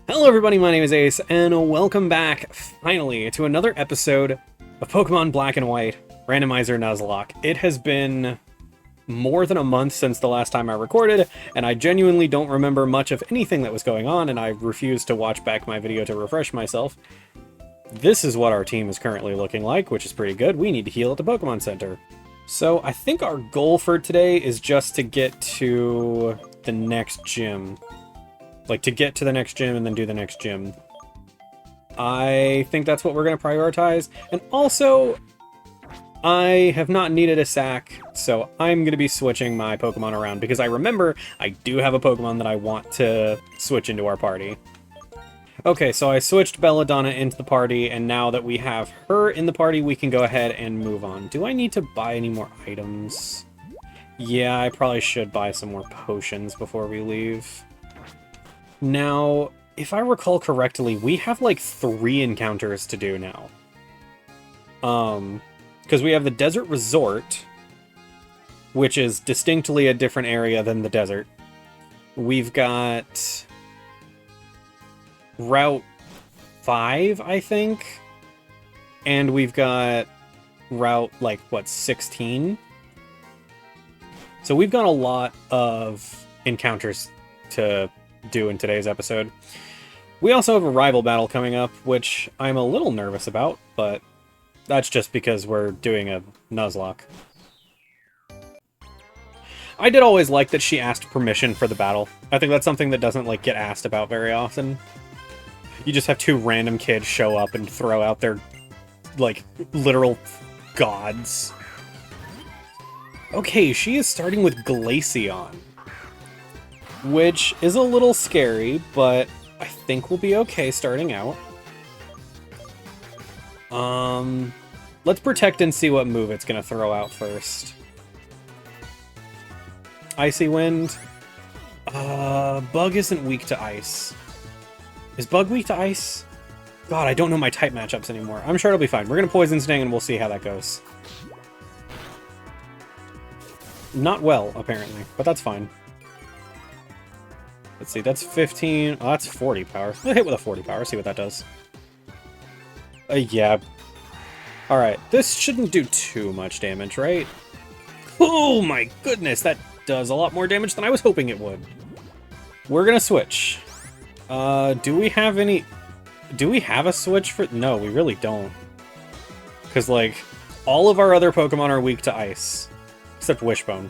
Hello everybody, my name is Ace, and welcome back, finally, to another episode of Pokemon Black and White, Randomizer Nuzlocke. It has been more than a month since the last time I recorded, and I genuinely don't remember much of anything that was going on, and I refuse to watch back my video to refresh myself. This is what our team is currently looking like, which is pretty good. We need to heal at the Pokemon Center. So I think our goal for today is just to get to the next gym. Like, to get to the next gym and then do the next gym. I think that's what we're going to prioritize. And also, I have not needed a sack, so I'm going to be switching my Pokemon around, because I remember I do have a Pokemon that I want to switch into our party. Okay, so I switched Belladonna into the party, and now that we have her in the party, we can go ahead and move on. Do I need to buy any more items? Yeah, I probably should buy some more potions before we leave. Now, if I recall correctly, we have like 3 encounters to do now. Because we have the Desert Resort, which is distinctly a different area than the desert. We've got Route 5, I think. And we've got Route, like, what, 16? So we've got a lot of encounters to do in today's episode. We also have a rival battle coming up, which I'm a little nervous about, but that's just because we're doing a Nuzlocke. I did always like that she asked permission for the battle. I think that's something that doesn't like get asked about very often. You just have 2 random kids show up and throw out their, like, literal gods. Okay, she is starting with Glaceon, which is a little scary, but I think we'll be okay starting out. Let's protect and see what move it's gonna throw out first. Icy Wind. Bug isn't weak to ice. Is Bug weak to ice? God, I don't know my type matchups anymore. I'm sure it'll be fine. We're gonna Poison Sting and we'll see how that goes. Not well, apparently, but that's fine. Let's see, that's 15. Oh, that's 40 power. I'll hit with a 40 power, see what that does. Yeah. Alright, this shouldn't do too much damage, right? Oh my goodness, that does a lot more damage than I was hoping it would. We're gonna switch. Do we have any... Do we have a switch for... No, we really don't. Because, like, all of our other Pokemon are weak to ice. Except Wishbone.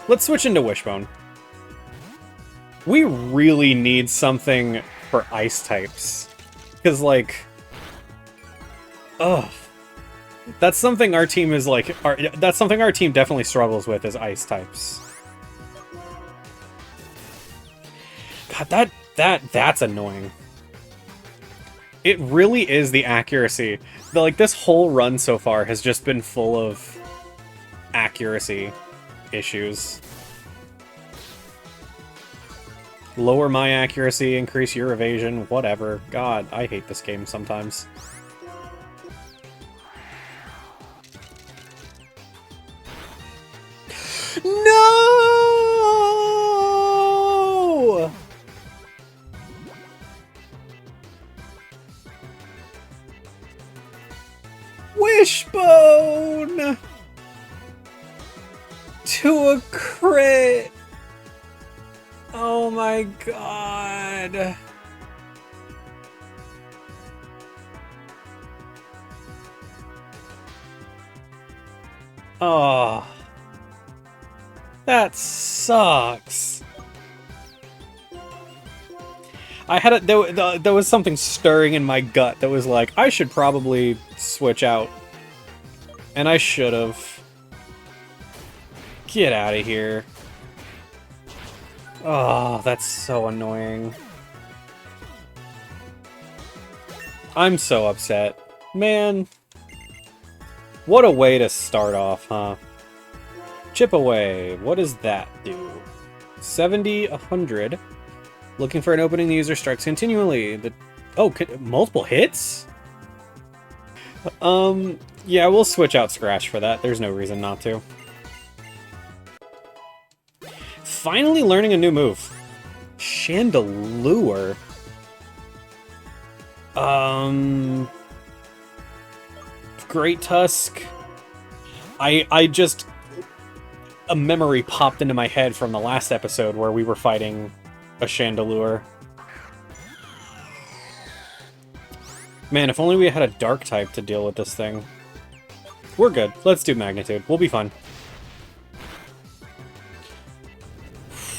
Let's switch into Wishbone. We really need something for ice types. Because, like... Ugh. That's something our team is, like... that's something our team definitely struggles with, is ice types. God, that's annoying. It really is the accuracy. Like, this whole run so far has just been full of accuracy issues. Lower my accuracy, increase your evasion, whatever. God, I hate this game sometimes. No! Wishbone! To a crit! Oh my god. Oh. That sucks. I had a, there was something stirring in my gut that was like, I should probably switch out. And I should have. Get out of here. Oh, that's so annoying. I'm so upset. Man. What a way to start off, huh? Chip away. What does that do? 70, 100. Looking for an opening, the user strikes continually. Oh, multiple hits? Yeah, we'll switch out Scratch for that. There's no reason not to. Finally learning a new move. Chandelure? Great Tusk. I just... A memory popped into my head from the last episode where we were fighting a Chandelure. Man, if only we had a Dark type to deal with this thing. We're good. Let's do Magnitude. We'll be fine.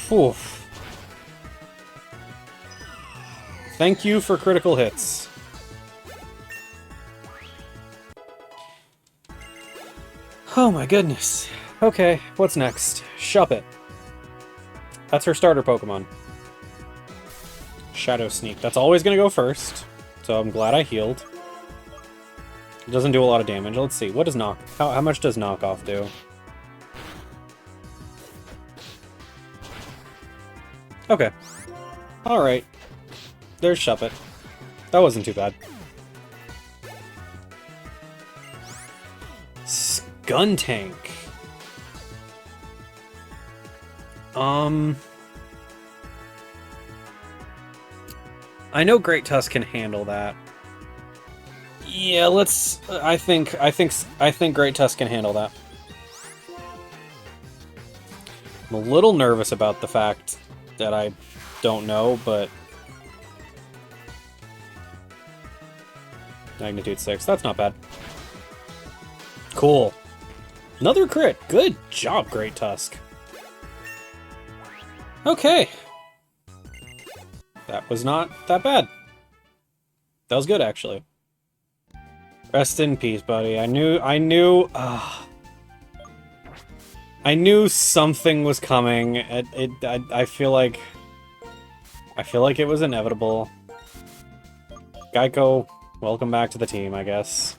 Whew. Thank you for critical hits. Oh my goodness. Okay, what's next? Shuppet. That's her starter Pokemon. Shadow Sneak. That's always gonna go first, so I'm glad I healed. It doesn't do a lot of damage. Let's see. What does knock? How much does knockoff do? Okay. Alright. There's Shuppet. That wasn't too bad. Skuntank. I know Great Tusk can handle that. Yeah, let's... I think Great Tusk can handle that. I'm a little nervous about the fact that I don't know, but... Magnitude 6, that's not bad. Cool. Another crit. Good job, Great Tusk. Okay. That was not that bad. That was good, actually. Rest in peace, buddy. I knew something was coming. I feel like it was inevitable. Geico, welcome back to the team, I guess.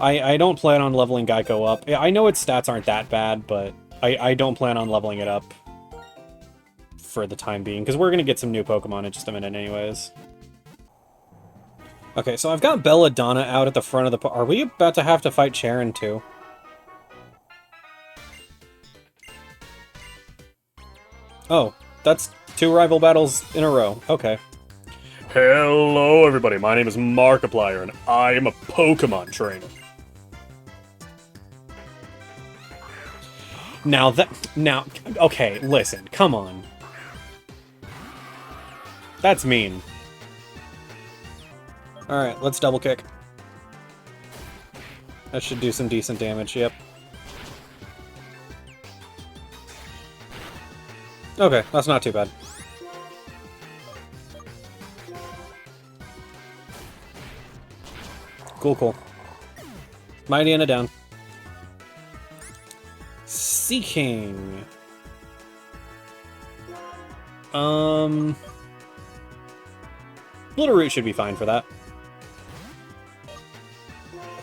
I don't plan on leveling Geico up. I know its stats aren't that bad, but I don't plan on leveling it up for the time being, because we're going to get some new Pokemon in just a minute anyways. Okay, so I've got Belladonna out at the front of the... Are we about to have to fight Charon too? Oh, that's 2 rival battles in a row. Okay. Hello everybody, my name is Markiplier and I am a Pokemon trainer. Now, okay, listen, come on. That's mean. Alright, let's double kick. That should do some decent damage, yep. Okay, that's not too bad. Cool, cool. Mightyena down. Seeking. Little Root should be fine for that.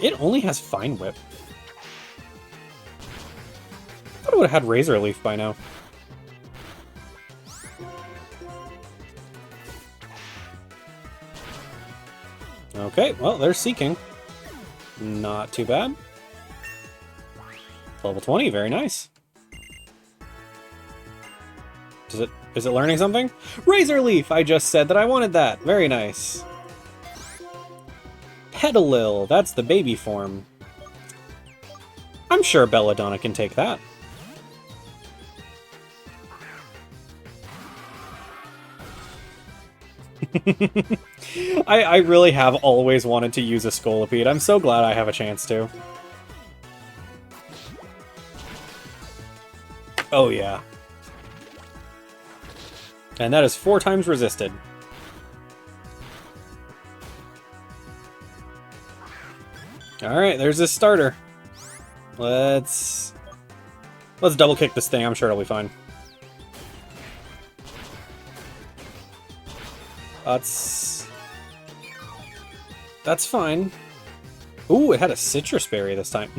It only has Fine Whip. I thought it would have had Razor Leaf by now. Okay, well, there's Seeking. Not too bad. Level 20, very nice. Is it learning something? Razor Leaf! I just said that I wanted that. Very nice. Petalil, that's the baby form. I'm sure Belladonna can take that. I really have always wanted to use a Scolipede. I'm so glad I have a chance to. Oh yeah. And that is 4 times resisted. Alright, there's this starter. Let's double kick this thing, I'm sure it'll be fine. That's fine. Ooh, it had a Citrus Berry this time.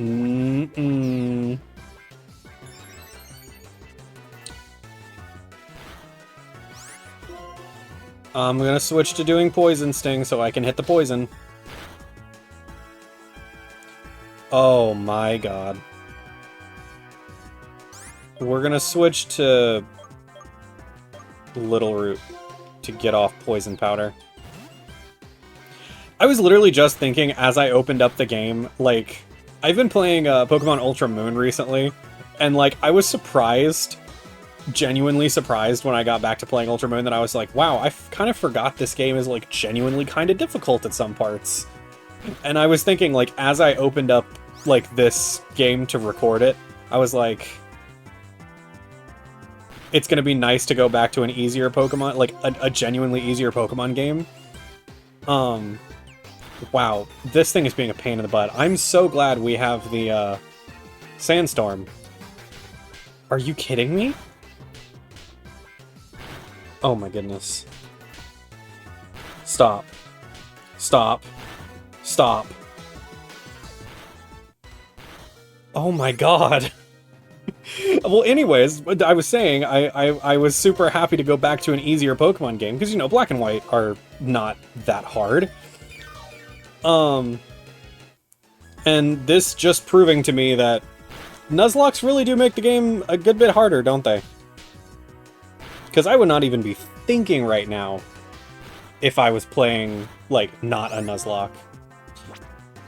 I'm gonna switch to doing Poison Sting so I can hit the poison. Oh my god. We're gonna switch to Little Root to get off Poison Powder. I was literally just thinking as I opened up the game, like, I've been playing Pokemon Ultra Moon recently, and, like, I was surprised, genuinely surprised when I got back to playing Ultra Moon that I was like, wow, I kind of forgot this game is, like, genuinely kind of difficult at some parts. And I was thinking, like, as I opened up, like, this game to record it, I was like, it's gonna be nice to go back to an easier Pokemon, like, a genuinely easier Pokemon game. Wow, this thing is being a pain in the butt. I'm so glad we have the, Sandstorm. Are you kidding me? Oh my goodness. Stop. Stop. Stop. Oh my god. Well, anyways, I was saying, I was super happy to go back to an easier Pokemon game, because, you know, Black and White are not that hard. And this just proving to me that Nuzlocks really do make the game a good bit harder, don't they? Because I would not even be thinking right now if I was playing, like, not a Nuzlocke.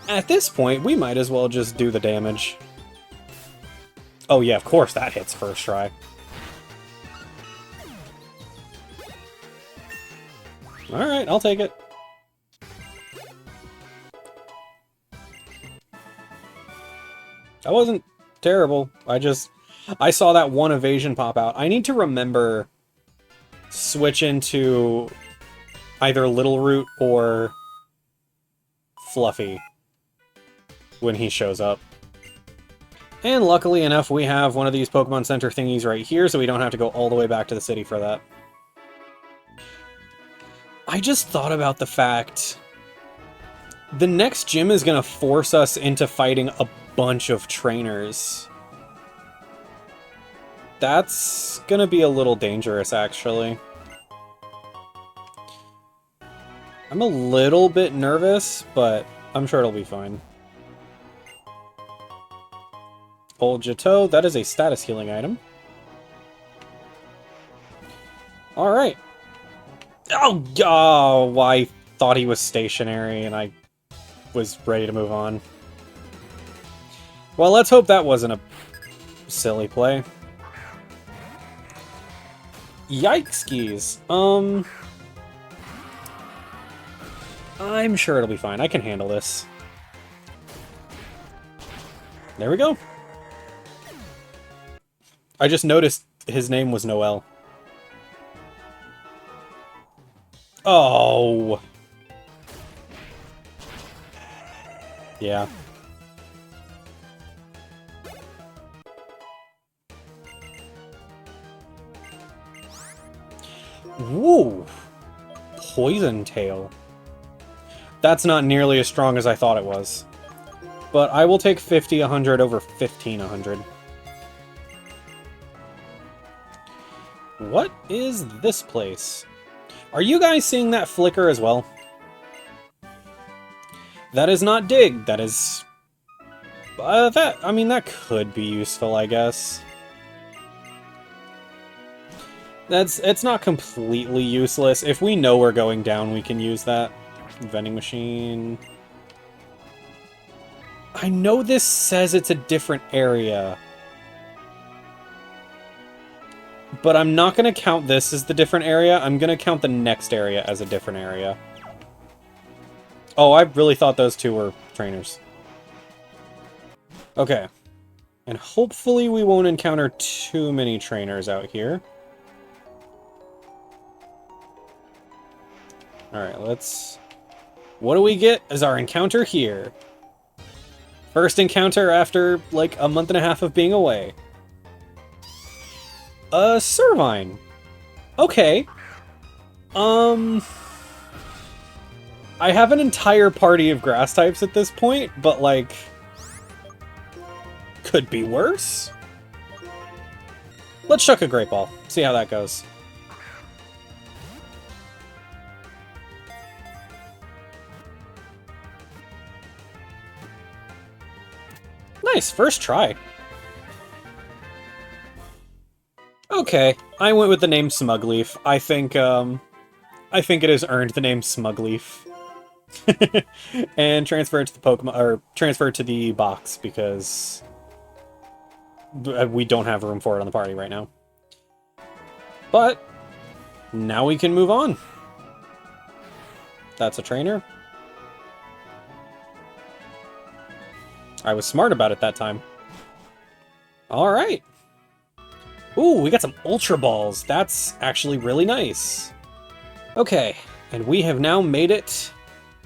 At this point, we might as well just do the damage. Oh yeah, of course that hits first try. Alright, I'll take it. That wasn't terrible. I saw that one evasion pop out. I need to remember switch into either Little Root or Fluffy when he shows up. And luckily enough, we have one of these Pokemon Center thingies right here, so we don't have to go all the way back to the city for that. I just thought about the fact the next gym is going to force us into fighting a bunch of trainers. That's going to be a little dangerous, actually. I'm a little bit nervous, but I'm sure it'll be fine. Old Jateau, that is a status healing item. Alright. Oh, I thought he was stationary and I was ready to move on. Well, let's hope that wasn't a silly play. Yikeskis. I'm sure it'll be fine. I can handle this. There we go. I just noticed his name was Noel. Oh. Yeah. Woo! Poison Tail. That's not nearly as strong as I thought it was. But I will take 50, 100 over 15, 100. What is this place? Are you guys seeing that flicker as well? That is not dig, that is... that could be useful, I guess. It's not completely useless. If we know we're going down, we can use that. Vending machine... I know this says it's a different area. But I'm not going to count this as the different area. I'm going to count the next area as a different area. Oh, I really thought those two were trainers. Okay. And hopefully we won't encounter too many trainers out here. Alright, let's... What do we get as our encounter here? First encounter after, like, a month and a half of being away. Servine. Okay. I have an entire party of grass types at this point, but, like... Could be worse? Let's chuck a Great Ball. See how that goes. Nice, first try. Okay, I went with the name Smugleaf. I think it has earned the name Smugleaf. And transfer it to the Pokemon, or transfer it to the box, because we don't have room for it on the party right now. But now we can move on. That's a trainer. I was smart about it that time. Alright. Ooh, we got some Ultra Balls. That's actually really nice. Okay, and we have now made it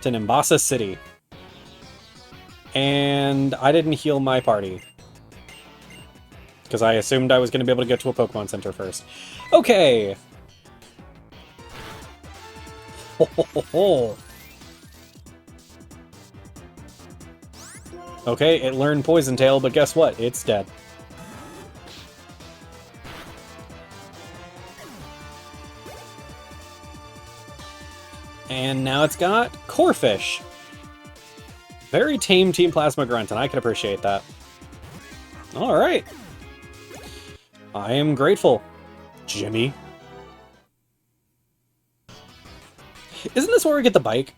to Nimbasa City. And I didn't heal my party, because I assumed I was going to be able to get to a Pokemon Center first. Okay! Ho, ho, ho, ho. Okay, it learned Poison Tail, but guess what? It's dead. And now it's got Corphish. Very tame Team Plasma Grunt, and I can appreciate that. Alright. I am grateful, Jimmy. Isn't this where we get the bike?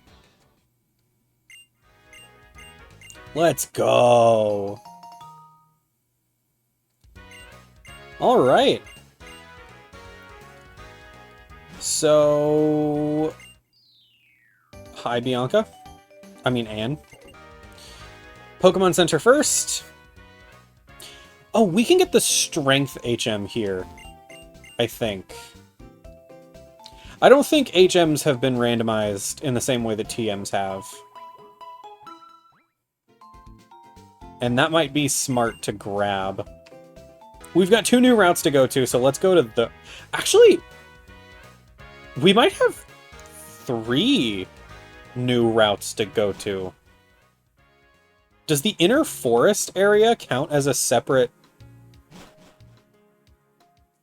Let's go. Alright. So... Hi, Bianca. I mean, Anne. Pokemon Center first. Oh, we can get the Strength HM here, I think. I don't think HMs have been randomized in the same way that TMs have. And that might be smart to grab. We've got 2 new routes to go to, so let's go to the... Actually, we might have 3 new routes to go to. Does the inner forest area count as a separate...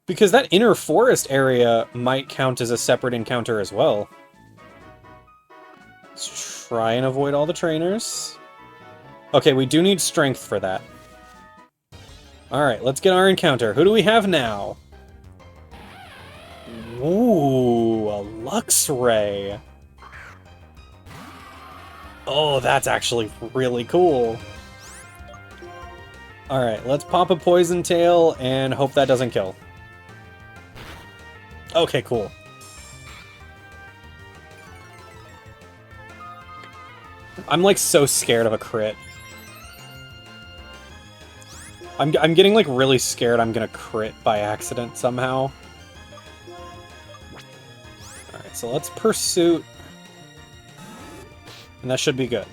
Because that inner forest area might count as a separate encounter as well. Let's try and avoid all the trainers. Okay, we do need strength for that. Alright, let's get our encounter. Who do we have now? Ooh, a Luxray. Oh, that's actually really cool. Alright, let's pop a Poison Tail and hope that doesn't kill. Okay, cool. I'm like so scared of a crit. I'm getting like really scared I'm gonna crit by accident somehow. Alright, so let's Pursuit. And that should be good.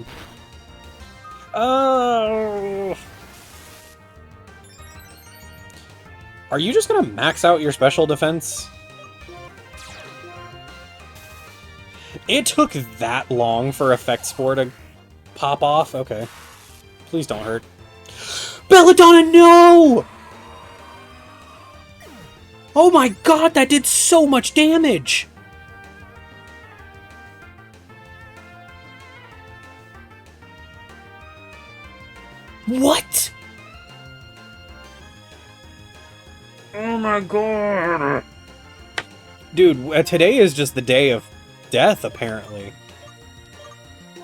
Oh! Are you just gonna max out your special defense? It took that long for Effect Spore to pop off? Okay. Please don't hurt. Belladonna, no! Oh my god, that did so much damage! What? Oh my god. Dude, today is just the day of death, apparently.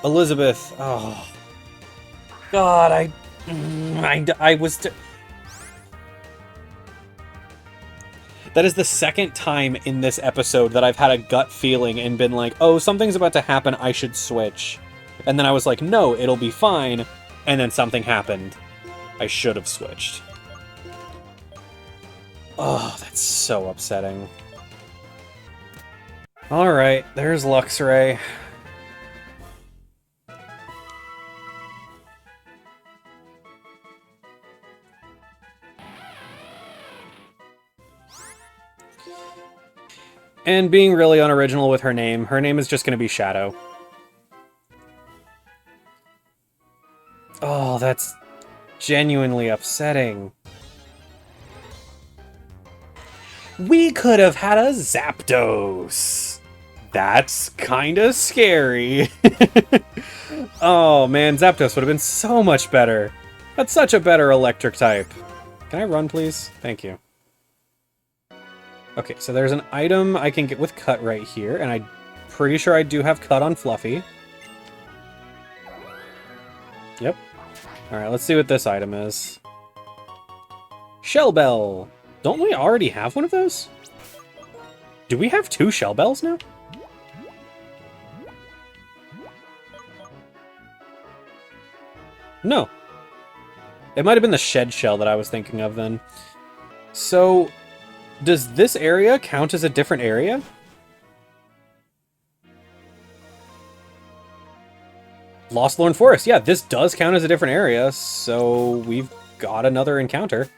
Elizabeth, oh. God, I was... That is the second time in this episode that I've had a gut feeling and been like, oh, something's about to happen, I should switch. And then I was like, no, it'll be fine. And then something happened. I should have switched. Oh, that's so upsetting. Alright, there's Luxray. And being really unoriginal with her name is just going to be Shadow. Oh, that's genuinely upsetting. We could have had a Zapdos. That's kinda scary. Oh man, Zapdos would have been so much better. That's such a better electric type. Can I run, please? Thank you. Okay, so there's an item I can get with Cut right here, and I'm pretty sure I do have Cut on Fluffy. Yep. Alright, let's see what this item is. Shell Bell! Don't we already have one of those? Do we have 2 Shell Bells now? No. It might have been the Shed Shell that I was thinking of then. So, does this area count as a different area? Lost Lorn Forest. Yeah, this does count as a different area, so we've got another encounter.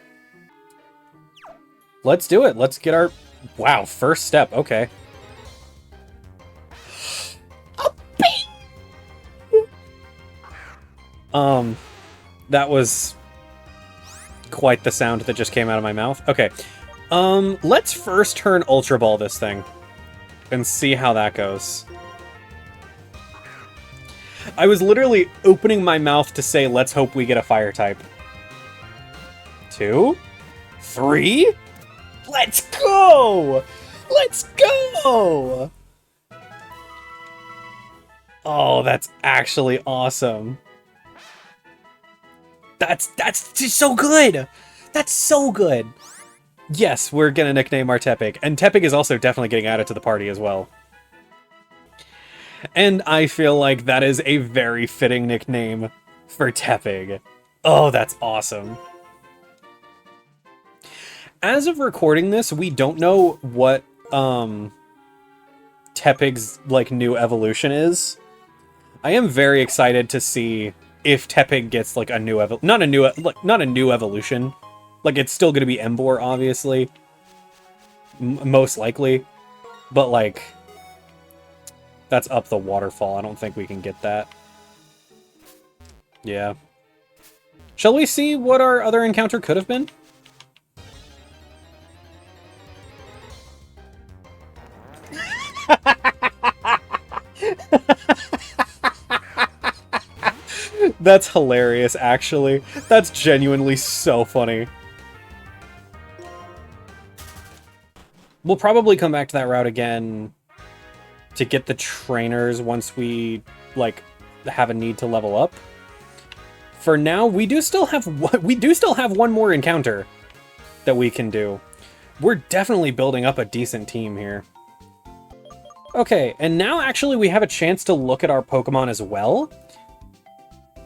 Let's do it. Let's get our... Wow, first step. Okay. That was quite the sound that just came out of my mouth. Okay. Let's first turn Ultra Ball this thing and see how that goes. I was literally opening my mouth to say, let's hope we get a fire type. 2, 3, let's go! Let's go! Oh, that's actually awesome. That's just so good! That's so good! Yes, we're gonna nickname our Tepig, and Tepig is also definitely getting added to the party as well. And I feel like that is a very fitting nickname for Tepig. Oh, that's awesome. As of recording this, we don't know what Tepig's like new evolution is. I am very excited to see if Tepig gets like a new not a new evolution. Like it's still going to be Emboar, obviously, most likely, but like that's up the waterfall. I don't think we can get that. Yeah. Shall we see what our other encounter could have been? That's hilarious, actually. That's genuinely so funny. We'll probably come back to that route again to get the trainers once we, like, have a need to level up. For now, we do still have one more encounter that we can do. We're definitely building up a decent team here. Okay, and now actually we have a chance to look at our Pokemon as well.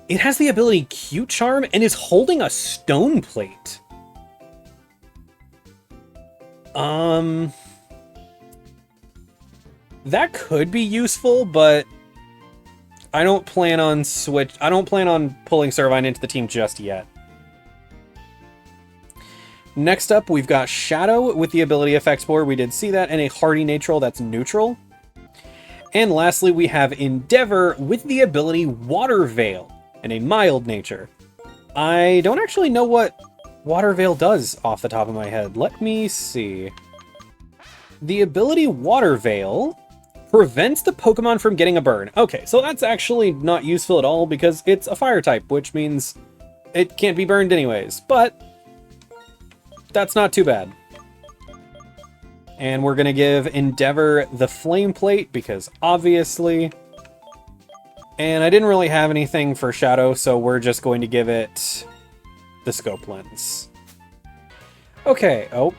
It has the ability Cute Charm and is holding a Stone Plate. That could be useful, but I don't plan on pulling Servine into the team just yet. Next up, we've got Shadow with the ability Effect Spore. We did see that, and a Hardy Natural that's neutral. And lastly, we have Endeavor with the ability Water Veil and a mild nature. I don't actually know what Water Veil does off the top of my head. Let me see. The ability Water Veil prevents the Pokemon from getting a burn. Okay, so that's actually not useful at all because it's a fire type, which means it can't be burned anyways, but that's not too bad. And we're gonna give Endeavor the Flame Plate because obviously. And I didn't really have anything for Shadow, so we're just going to give it the Scope Lens. Okay, oh.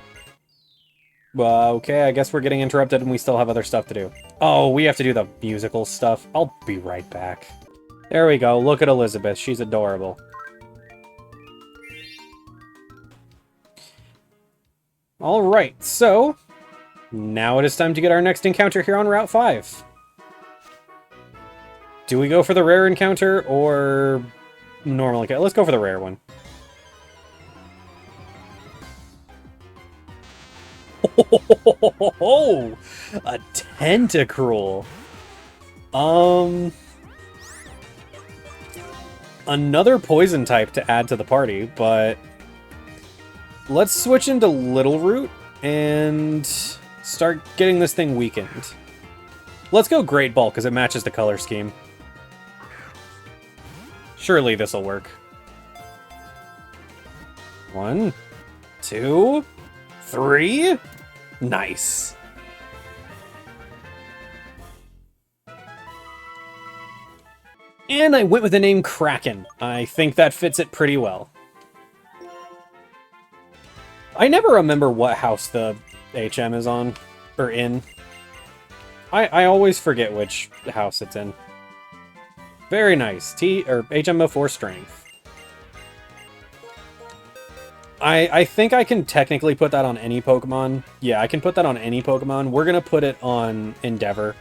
Well, okay, I guess we're getting interrupted and we still have other stuff to do. Oh, we have to do the musical stuff. I'll be right back. There we go, look at Elizabeth, she's adorable. Alright, so now it is time to get our next encounter here on Route 5. Do we go for the rare encounter or normal encounter? Let's go for the rare one. Oh, a Tentacruel. Another poison type to add to the party, but let's switch into Little Root and start getting this thing weakened. Let's go Great Ball because it matches the color scheme. Surely this'll work. 1, 2, 3. Nice. And I went with the name Kraken. I think that fits it pretty well. I never remember what house the HM is on, or in. I always forget which house it's in. Very nice. HM04 strength. I think I can technically put that on any Pokemon. Yeah, I can put that on any Pokemon. We're gonna put it on Endeavor.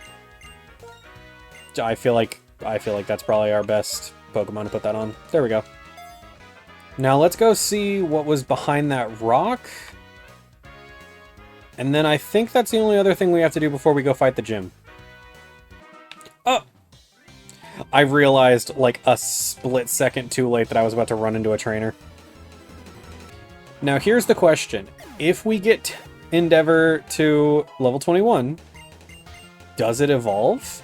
I feel like that's probably our best Pokemon to put that on. There we go. Now let's go see what was behind that rock. And then I think that's the only other thing we have to do before we go fight the gym. Oh! I realized, like, a split second too late that I was about to run into a trainer. Now here's the question. If we get Endeavor to level 21, does it evolve?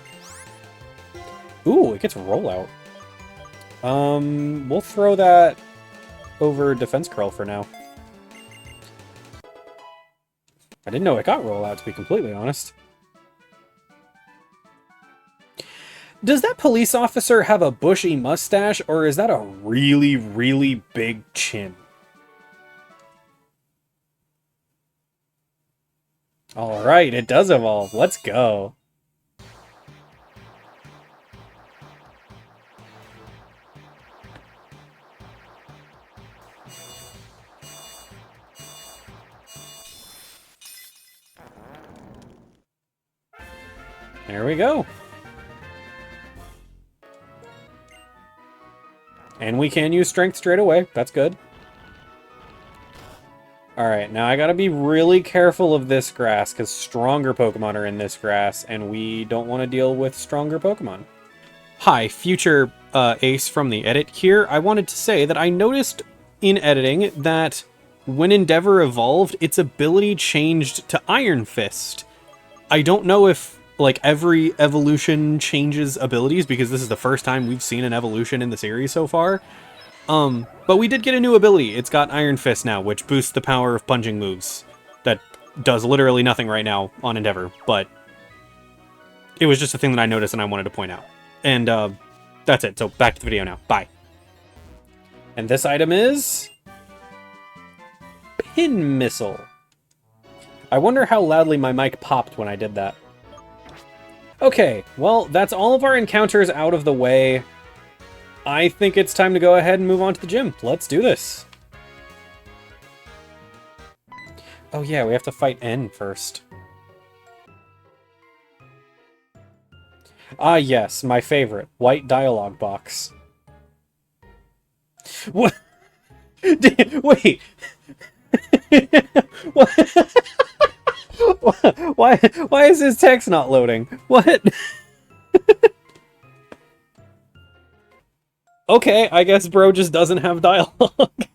Ooh, it gets rollout. We'll throw that over Defense Curl for now. I didn't know it got rollout, to be completely honest. Does that police officer have a bushy mustache, or is that a really, really big chin? Alright, it does evolve. Let's go. There we go. And we can use strength straight away. That's good. Alright, now I gotta be really careful of this grass, because stronger Pokemon are in this grass, and we don't want to deal with stronger Pokemon. Hi, future Ace from the edit here. I wanted to say that I noticed in editing that when Endeavor evolved, its ability changed to Iron Fist. I don't know if, like, every evolution changes abilities, because this is the first time we've seen an evolution in the series so far. But we did get a new ability. It's got Iron Fist now, which boosts the power of punching moves. That does literally nothing right now on Endeavor, but it was just a thing that I noticed and I wanted to point out. And, that's it. So back to the video now. Bye. And this item is... Pin Missile. I wonder how loudly my mic popped when I did that. Okay, well, that's all of our encounters out of the way. I think it's time to go ahead and move on to the gym. Let's do this. Oh yeah, we have to fight N first. Ah yes, my favorite. White dialogue box. What? Wait. What? Why is his text not loading? What? Okay, I guess bro just doesn't have dialogue.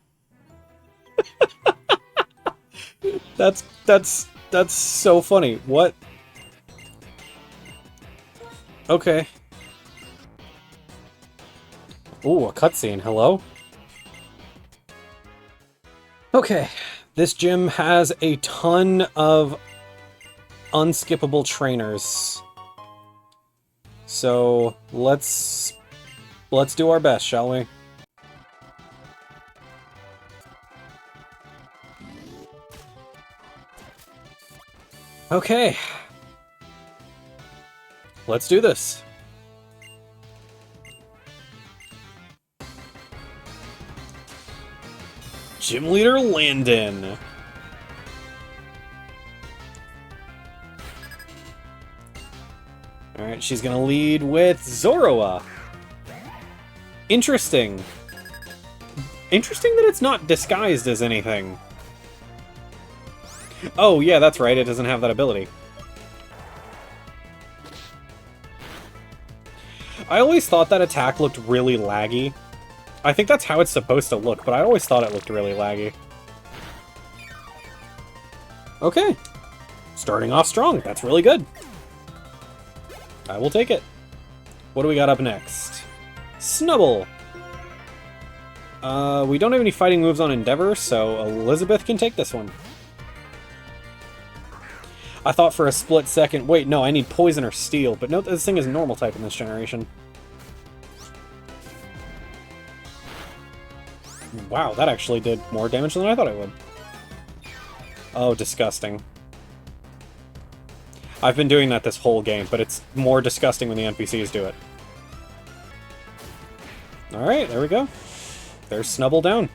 That's so funny. What? Okay. Ooh, a cutscene. Hello? Okay. This gym has a ton of unskippable trainers. So, let's do our best, shall we? Okay. Let's do this. Gym Leader Landon. Alright, she's gonna lead with Zoroa. Interesting. Interesting that it's not disguised as anything. Oh, yeah, that's right, it doesn't have that ability. I always thought that attack looked really laggy. I think that's how it's supposed to look, but I always thought it looked really laggy. Okay. Starting off strong, that's really good. I will take it. What do we got up next? Snubble! We don't have any fighting moves on Endeavor, so Elizabeth can take this one. I thought for a split second, wait, no, I need Poison or Steel, but no, this thing is normal type in this generation. Wow, that actually did more damage than I thought it would. Oh, disgusting. I've been doing that this whole game, but it's more disgusting when the NPCs do it. Alright, there we go. There's Snubble down.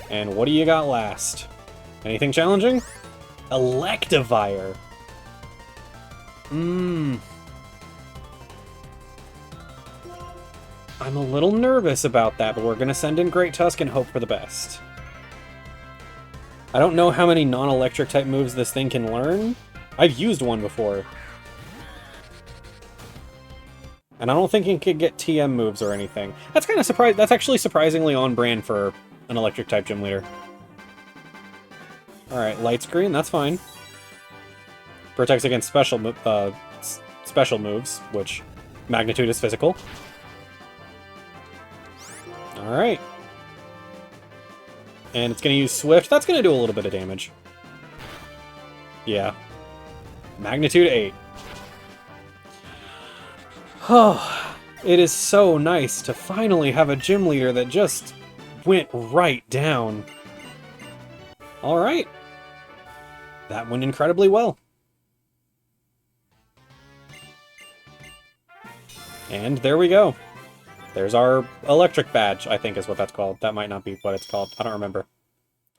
And what do you got last? Anything challenging? Electivire. I'm a little nervous about that, but we're gonna send in Great Tusk and hope for the best. I don't know how many non-electric type moves this thing can learn. I've used one before. And I don't think it could get TM moves or anything. That's kind of surprising. That's actually surprisingly on brand for an electric type gym leader. Alright, light screen, that's fine. Protects against special moves, which magnitude is physical. Alright. And it's going to use Swift. That's going to do a little bit of damage. Yeah. Magnitude 8. Oh, it is so nice to finally have a gym leader that just went right down. Alright. That went incredibly well. And there we go. There's our electric badge, I think is what that's called. That might not be what it's called. I don't remember.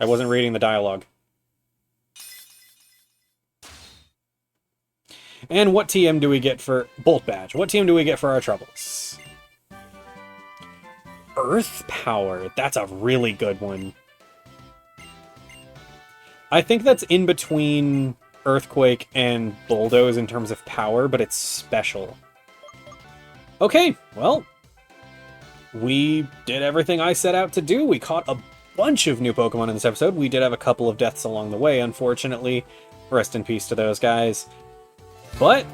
I wasn't reading the dialogue. And what TM do we get for... Bolt badge. What TM do we get for our troubles? Earth power. That's a really good one. I think that's in between Earthquake and Bulldoze in terms of power, but it's special. Okay, well... we did everything I set out to do. We caught a bunch of new Pokemon in this episode. We did have a couple of deaths along the way, unfortunately. Rest in peace to those guys. But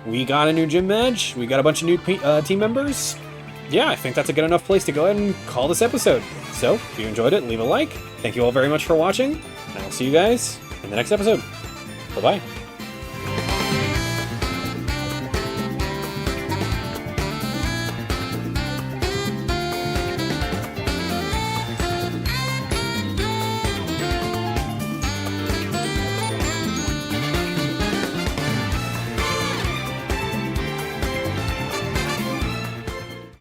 we got a new gym badge. We got a bunch of new team members. Yeah, I think that's a good enough place to go ahead and call this episode. So, if you enjoyed it, leave a like. Thank you all very much for watching, and I'll see you guys in the next episode. Bye-bye.